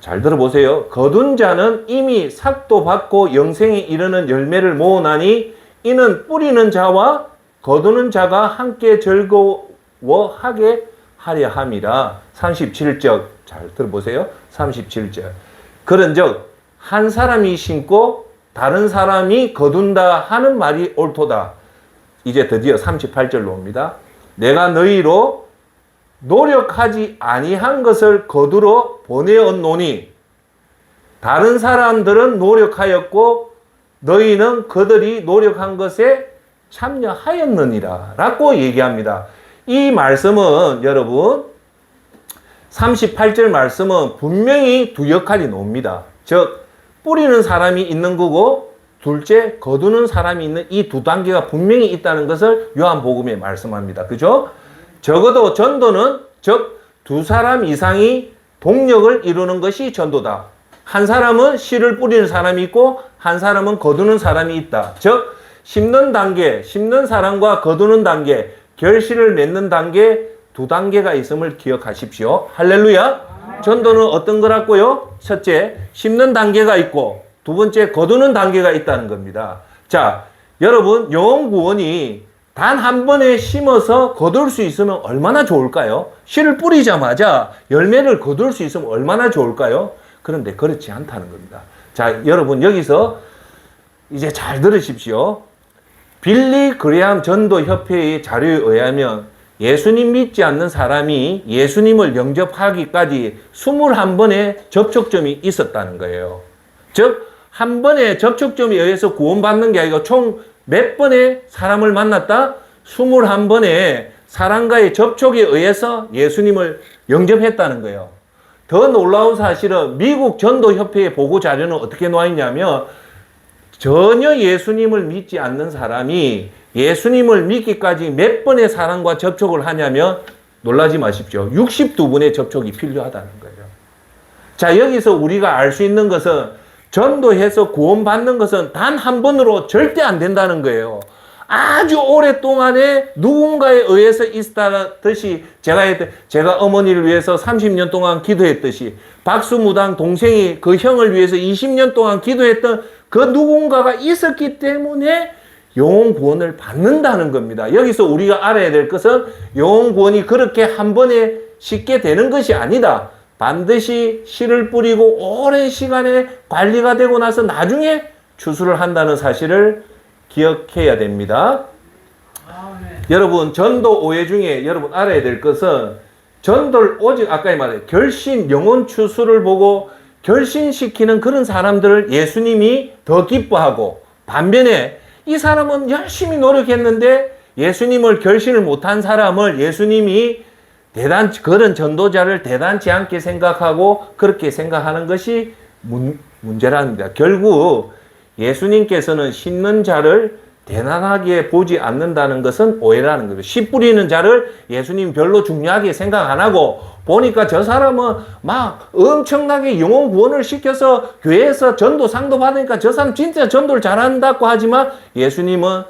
잘 들어보세요. 거둔 자는 이미 삭도 받고 영생에 이르는 열매를 모으나니 이는 뿌리는 자와 거두는 자가 함께 즐거워하게 하려 함이라. 37절. 잘 들어보세요. 37절. 그런즉 한 사람이 심고 다른 사람이 거둔다 하는 말이 옳도다. 이제 드디어 38절로 옵니다. 내가 너희로 노력하지 아니한 것을 거두러 보내었노니 다른 사람들은 노력하였고 너희는 그들이 노력한 것에 참여하였느니라 라고 얘기합니다. 이 말씀은 여러분 38절 말씀은 분명히 두 역할이 나옵니다. 즉 뿌리는 사람이 있는 거고 둘째 거두는 사람이 있는 이 두 단계가 분명히 있다는 것을 요한복음에 말씀합니다. 그죠? 적어도 전도는 즉 두 사람 이상이 동력을 이루는 것이 전도다. 한 사람은 씨를 뿌리는 사람이 있고 한 사람은 거두는 사람이 있다. 즉 심는 단계, 심는 사람과 거두는 단계, 결실을 맺는 단계 두 단계가 있음을 기억하십시오. 할렐루야. 전도는 어떤 거라고요? 첫째, 심는 단계가 있고 두 번째, 거두는 단계가 있다는 겁니다. 자, 여러분 영혼 구원이 단 한 번에 심어서 거둘 수 있으면 얼마나 좋을까요? 씨를 뿌리자마자 열매를 거둘 수 있으면 얼마나 좋을까요? 그런데 그렇지 않다는 겁니다. 자, 여러분 여기서 이제 잘 들으십시오. 빌리 그레함 전도협회의 자료에 의하면 예수님 믿지 않는 사람이 예수님을 영접하기까지 21번의 접촉점이 있었다는 거예요. 즉, 한 번의 접촉점에 의해서 구원받는 게 아니고 총 몇 번의 사람을 만났다? 21번의 사람과의 접촉에 의해서 예수님을 영접했다는 거예요. 더 놀라운 사실은 미국 전도협회의 보고 자료는 어떻게 나와 있냐면 전혀 예수님을 믿지 않는 사람이 예수님을 믿기까지 몇 번의 사람과 접촉을 하냐면 놀라지 마십시오. 62번의 접촉이 필요하다는 거예요. 자, 여기서 우리가 알 수 있는 것은 전도해서 구원받는 것은 단 한 번으로 절대 안 된다는 거예요. 아주 오랫동안에 누군가에 의해서 있다듯이 제가 어머니를 위해서 30년 동안 기도했듯이 박수무당 동생이 그 형을 위해서 20년 동안 기도했던 그 누군가가 있었기 때문에 영혼 구원을 받는다는 겁니다. 여기서 우리가 알아야 될 것은 영혼 구원이 그렇게 한 번에 쉽게 되는 것이 아니다. 반드시 씨를 뿌리고 오랜 시간에 관리가 되고 나서 나중에 추수를 한다는 사실을 기억해야 됩니다. 여러분 전도 오해 중에 여러분 알아야 될 것은 전도를 오직 아까 말해 결신 영혼 추수를 보고 결신시키는 그런 사람들을 예수님이 더 기뻐하고 반면에 이 사람은 열심히 노력했는데 예수님을 결신을 못한 사람을 예수님이 그런 전도자를 대단치 않게 생각하고 그렇게 생각하는 것이 문제랍니다. 결국 예수님께서는 심는 자를 대단하게 보지 않는다는 것은 오해라는 거예요. 씨 뿌리는 자를 예수님 별로 중요하게 생각 안 하고 보니까 저 사람은 막 엄청나게 영혼 구원을 시켜서 교회에서 전도상도 받으니까 저 사람 진짜 전도를 잘한다고 하지만 예수님은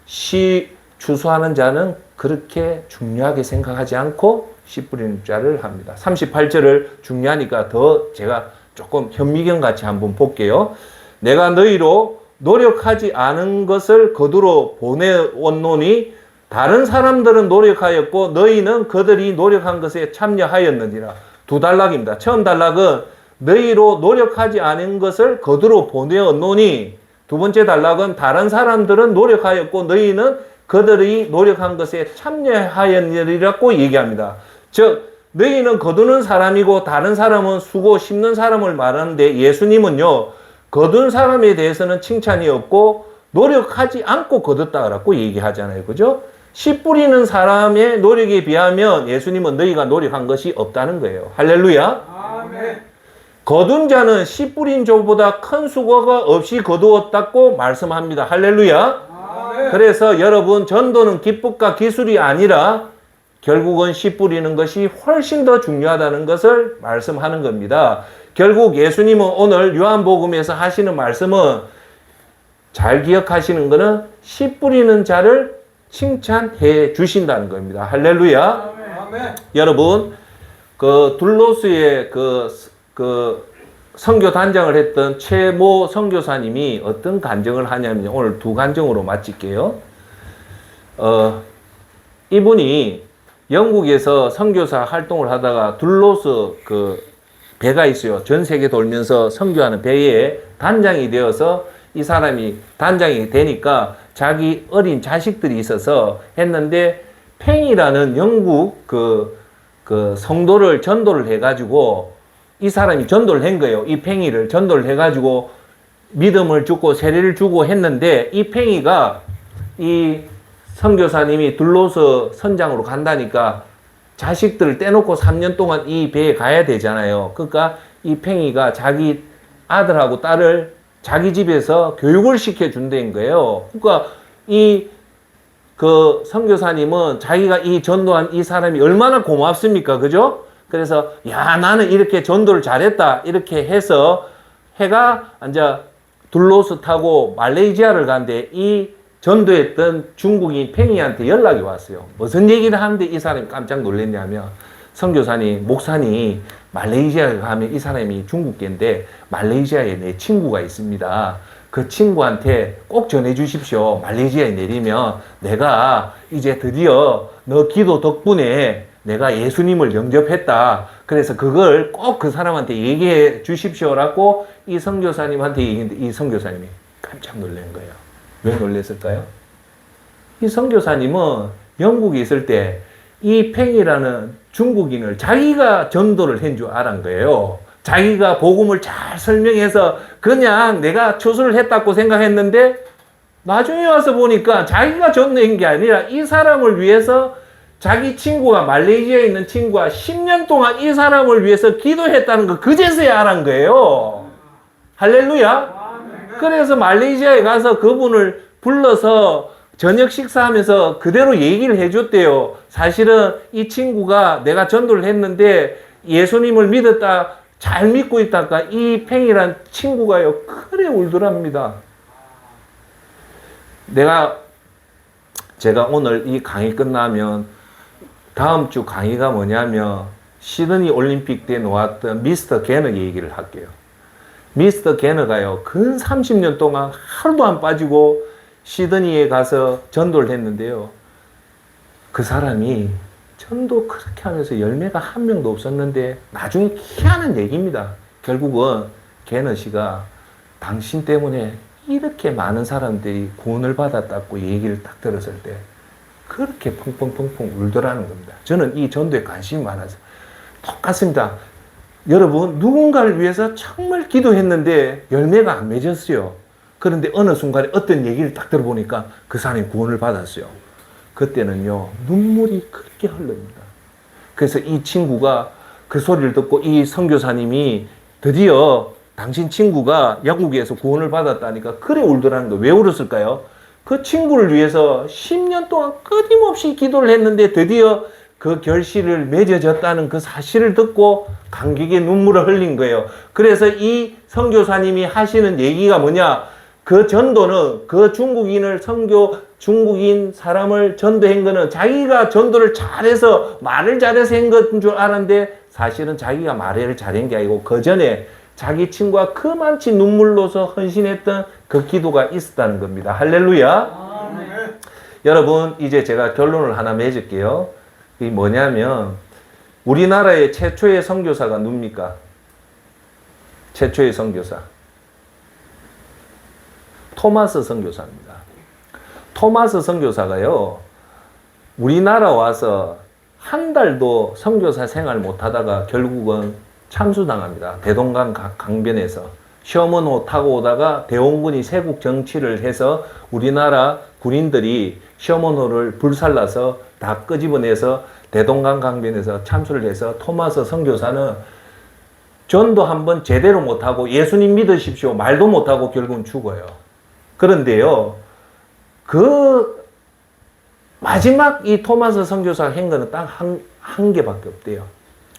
씨 추수하는 자는 그렇게 중요하게 생각하지 않고 씨 뿌리는 자를 합니다. 38절을 중요하니까 더 제가 조금 현미경 같이 한번 볼게요. 내가 너희로 노력하지 않은 것을 거두러 보내었노니 다른 사람들은 노력하였고 너희는 그들이 노력한 것에 참여하였느니라. 두 단락입니다. 처음 단락은 너희로 노력하지 않은 것을 거두러 보내었노니, 두 번째 단락은 다른 사람들은 노력하였고 너희는 그들이 노력한 것에 참여하였느니라고 얘기합니다. 즉 너희는 거두는 사람이고 다른 사람은 수고 심는 사람을 말하는데 예수님은요 거둔 사람에 대해서는 칭찬이 없고 노력하지 않고 거뒀다라고 얘기하잖아요. 그죠? 씨 뿌리는 사람의 노력에 비하면 예수님은 너희가 노력한 것이 없다는 거예요. 할렐루야. 아멘. 거둔 자는 씨 뿌린 자보다 큰 수고가 없이 거두었다고 말씀합니다. 할렐루야. 아멘. 그래서 여러분 전도는 기법과 기술이 아니라 결국은 씨 뿌리는 것이 훨씬 더 중요하다는 것을 말씀하는 겁니다. 결국 예수님은 오늘 요한복음에서 하시는 말씀은 잘 기억하시는 것은 씨 뿌리는 자를 칭찬해 주신다는 겁니다. 할렐루야. 아멘. 여러분 그 둘로스의 그 선교 단장을 했던 최모 선교사님이 어떤 간증을 하냐면 오늘 두 간증으로 마칠게요. 이분이 영국에서 선교사 활동을 하다가 둘로스 그 배가 있어요. 전 세계 돌면서 선교하는 배에 단장이 되어서 이 사람이 단장이 되니까 자기 어린 자식들이 있어서 했는데 팽이라는 영국 그 성도를 전도를 해가지고 이 사람이 전도를 한 거예요. 이 팽이를 전도를 해가지고 믿음을 주고 세례를 주고 했는데 이 팽이가 이 선교사님이 둘로서 선장으로 간다니까 자식들을 떼놓고 3년 동안 이 배에 가야 되잖아요. 그러니까 이 팽이가 자기 아들하고 딸을 자기 집에서 교육을 시켜준다는 거예요. 그러니까 이 그 선교사님은 자기가 이 전도한 이 사람이 얼마나 고맙습니까? 그죠? 그래서 야 나는 이렇게 전도를 잘했다 이렇게 해서 해가 이제 둘로스 타고 말레이시아를 간데 이 전도했던 중국인 팽이한테 연락이 왔어요. 무슨 얘기를 하는데 이 사람이 깜짝 놀랐냐면 선교사님, 목사님 말레이시아에 가면 이 사람이 중국계인데 말레이시아에 내 친구가 있습니다. 그 친구한테 꼭 전해 주십시오. 말레이시아에 내리면 내가 이제 드디어 너 기도 덕분에 내가 예수님을 영접했다. 그래서 그걸 꼭 그 사람한테 얘기해 주십시오라고 이 선교사님한테 얘기했는데 이 선교사님이 깜짝 놀란 거예요. 왜 놀랐을까요? 이 선교사님은 영국에 있을 때 이 팽이라는 중국인을 자기가 전도를 한 줄 알은 거예요. 자기가 복음을 잘 설명해서 그냥 내가 추수를 했다고 생각했는데 나중에 와서 보니까 자기가 전도한 게 아니라 이 사람을 위해서 자기 친구가 말레이시아에 있는 친구가 10년 동안 이 사람을 위해서 기도했다는 거 그제서야 알은 거예요. 할렐루야. 그래서 말레이시아에 가서 그분을 불러서 저녁 식사하면서 그대로 얘기를 해줬대요. 사실은 이 친구가 내가 전도를 했는데 예수님을 믿었다, 잘 믿고 있다가 이 팽이란 친구가요, 그래 울더랍니다. 제가 오늘 이 강의 끝나면 다음 주 강의가 뭐냐면 시드니 올림픽 때 놓았던 미스터 게너 얘기를 할게요. 미스터 게너가요, 근 30년 동안 하루도 안 빠지고 시드니에 가서 전도를 했는데요. 그 사람이 전도 그렇게 하면서 열매가 한 명도 없었는데 나중에 희한한 얘기입니다. 결국은 게너 씨가 당신 때문에 이렇게 많은 사람들이 구원을 받았다고 얘기를 딱 들었을 때 그렇게 펑펑펑펑 울더라는 겁니다. 저는 이 전도에 관심이 많아서 똑같습니다. 여러분 누군가를 위해서 정말 기도했는데 열매가 안 맺었어요. 그런데 어느 순간에 어떤 얘기를 딱 들어보니까 그 사람이 구원을 받았어요. 그때는요 눈물이 그렇게 흘릅니다. 그래서 이 친구가 그 소리를 듣고 이 선교사님이 드디어 당신 친구가 영국에서 구원을 받았다니까 그래 울더라는 거예요. 왜 울었을까요? 그 친구를 위해서 10년 동안 끊임없이 기도를 했는데 드디어 그 결실을 맺어졌다는 그 사실을 듣고 감격의 눈물을 흘린 거예요. 그래서 이 선교사님이 하시는 얘기가 뭐냐? 그 전도는 그 중국인 사람을 전도한 거는 자기가 전도를 잘해서 말을 잘해서 한 것인 줄 알았는데 사실은 자기가 말을 잘한 게 아니고 그 전에 자기 친구가 그만치 눈물로서 헌신했던 그 기도가 있었다는 겁니다. 할렐루야. 아멘. 여러분 이제 제가 결론을 하나 맺을게요. 이게 뭐냐면 우리나라의 최초의 선교사가 누굽니까? 최초의 선교사 토마스 선교사입니다. 토마스 선교사가요 우리나라 와서 한 달도 선교사 생활 못하다가 결국은 참수당합니다. 대동강 강변에서 시어머니 타고 오다가 대원군이 세국 정치를 해서 우리나라 군인들이 시어머니를 불살라서 다 끄집어내서 대동강 강변에서 참수를 해서 토마스 선교사는 전도 한번 제대로 못하고 예수님 믿으십시오 말도 못하고 결국은 죽어요. 그런데요 그 마지막 이 토마스 선교사가 한 거는 딱 한 개밖에 없대요.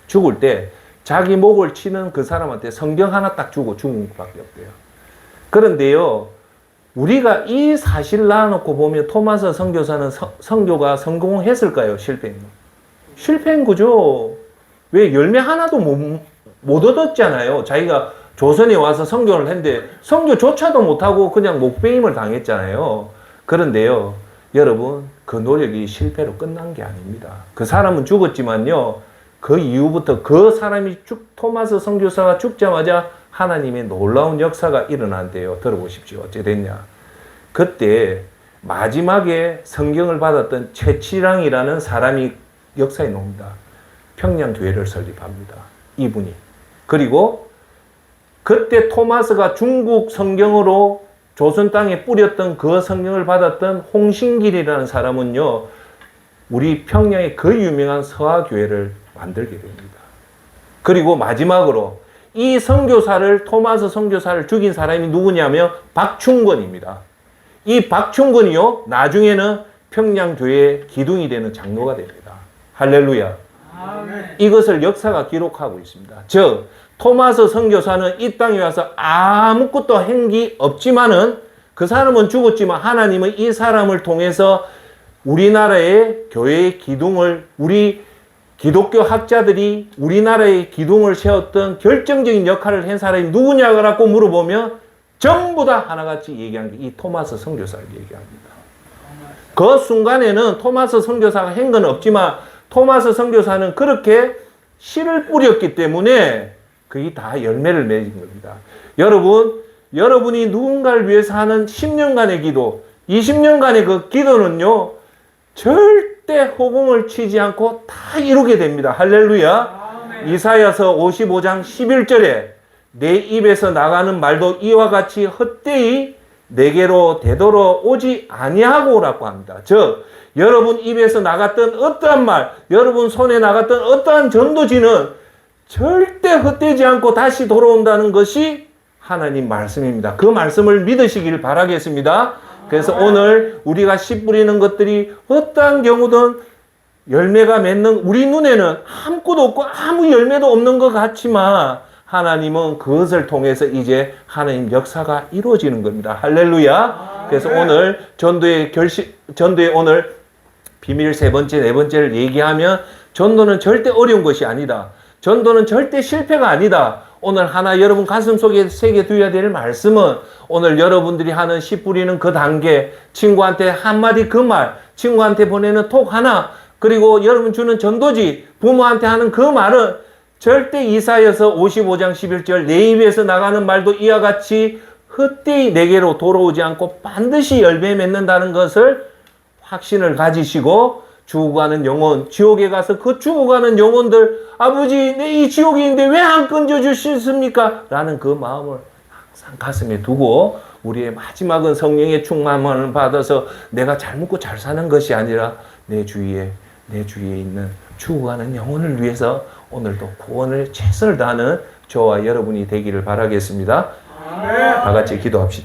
죽을 때 자기 목을 치는 그 사람한테 성경 하나 딱 주고 죽은 것밖에 없대요. 그런데요 우리가 이 사실을 놔놓고 보면 토마스 선교사는 선교가 성공했을까요? 실패한 거죠. 왜 열매 하나도 못 얻었잖아요. 자기가 조선에 와서 선교를 했는데 선교조차도 못하고 그냥 목배임을 당했잖아요. 그런데요 여러분 그 노력이 실패로 끝난 게 아닙니다. 그 사람은 죽었지만요 그 이후부터 그 사람이 토마스 선교사가 죽자마자 하나님의 놀라운 역사가 일어난대요. 들어보십시오. 어째 됐냐. 그때 마지막에 성경을 받았던 최치랑이라는 사람이 역사에 나옵니다. 평양교회를 설립합니다. 이분이. 그리고 그때 토마스가 중국 성경으로 조선 땅에 뿌렸던 그 성경을 받았던 홍신길이라는 사람은요 우리 평양의 그 유명한 서하교회를 만들게 됩니다. 그리고 마지막으로 이 선교사를 토마스 선교사를 죽인 사람이 누구냐면 박충권입니다. 이 박충권이요 나중에는 평양교회의 기둥이 되는 장로가 됩니다. 할렐루야. 아멘. 이것을 역사가 기록하고 있습니다. 즉 토마스 선교사는 이 땅에 와서 아무것도 한 게 없지만은 그 사람은 죽었지만 하나님은 이 사람을 통해서 우리나라의 교회의 기둥을 우리 기독교 학자들이 우리나라의 기둥을 세웠던 결정적인 역할을 한 사람이 누구냐고 물어보면 전부 다 하나같이 얘기한 게 이 토마스 선교사를 얘기합니다. 그 순간에는 토마스 선교사가 한 건 없지만 토마스 선교사는 그렇게 씨를 뿌렸기 때문에 그게 다 열매를 맺은 겁니다. 여러분이 누군가를 위해서 하는 10년간의 기도, 20년간의 그 기도는요, 절대 허공을 치지 않고 다 이루게 됩니다. 할렐루야. 아멘. 이사야서 55장 11절에 내 입에서 나가는 말도 이와 같이 헛되이 내게로 되돌아오지 아니하고라고 합니다. 즉 여러분 입에서 나갔던 어떠한 말, 여러분 손에 나갔던 어떠한 전도지는 절대 헛되지 않고 다시 돌아온다는 것이 하나님 말씀입니다. 그 말씀을 믿으시길 바라겠습니다. 그래서 오늘 우리가 씨 뿌리는 것들이 어떠한 경우든 열매가 맺는 우리 눈에는 아무것도 없고 아무 열매도 없는 것 같지만 하나님은 그것을 통해서 이제 하나님 역사가 이루어지는 겁니다. 할렐루야. 그래서 오늘 전도의 오늘 비밀 세 번째, 네 번째를 얘기하면 전도는 절대 어려운 것이 아니다. 전도는 절대 실패가 아니다. 오늘 하나 여러분 가슴 속에 새겨두어야 될 말씀은 오늘 여러분들이 하는 씨 뿌리는 그 단계, 친구한테 한마디 그 말, 친구한테 보내는 톡 하나, 그리고 여러분 주는 전도지, 부모한테 하는 그 말은 절대 이사야서 55장 11절 내 입에서 나가는 말도 이와 같이 헛되이 내게로 돌아오지 않고 반드시 열매 맺는다는 것을 확신을 가지시고 죽어가는 영혼, 지옥에 가서 그 죽어가는 영혼들, 아버지 내 이 지옥에 있는데 왜 안 건져주셨습니까? 라는 그 마음을 항상 가슴에 두고 우리의 마지막은 성령의 충만을 받아서 내가 잘 먹고 잘 사는 것이 아니라 내 주위에 있는 죽어가는 영혼을 위해서 오늘도 구원을 최선을 다하는 저와 여러분이 되기를 바라겠습니다. 아멘. 다 같이 기도합시다.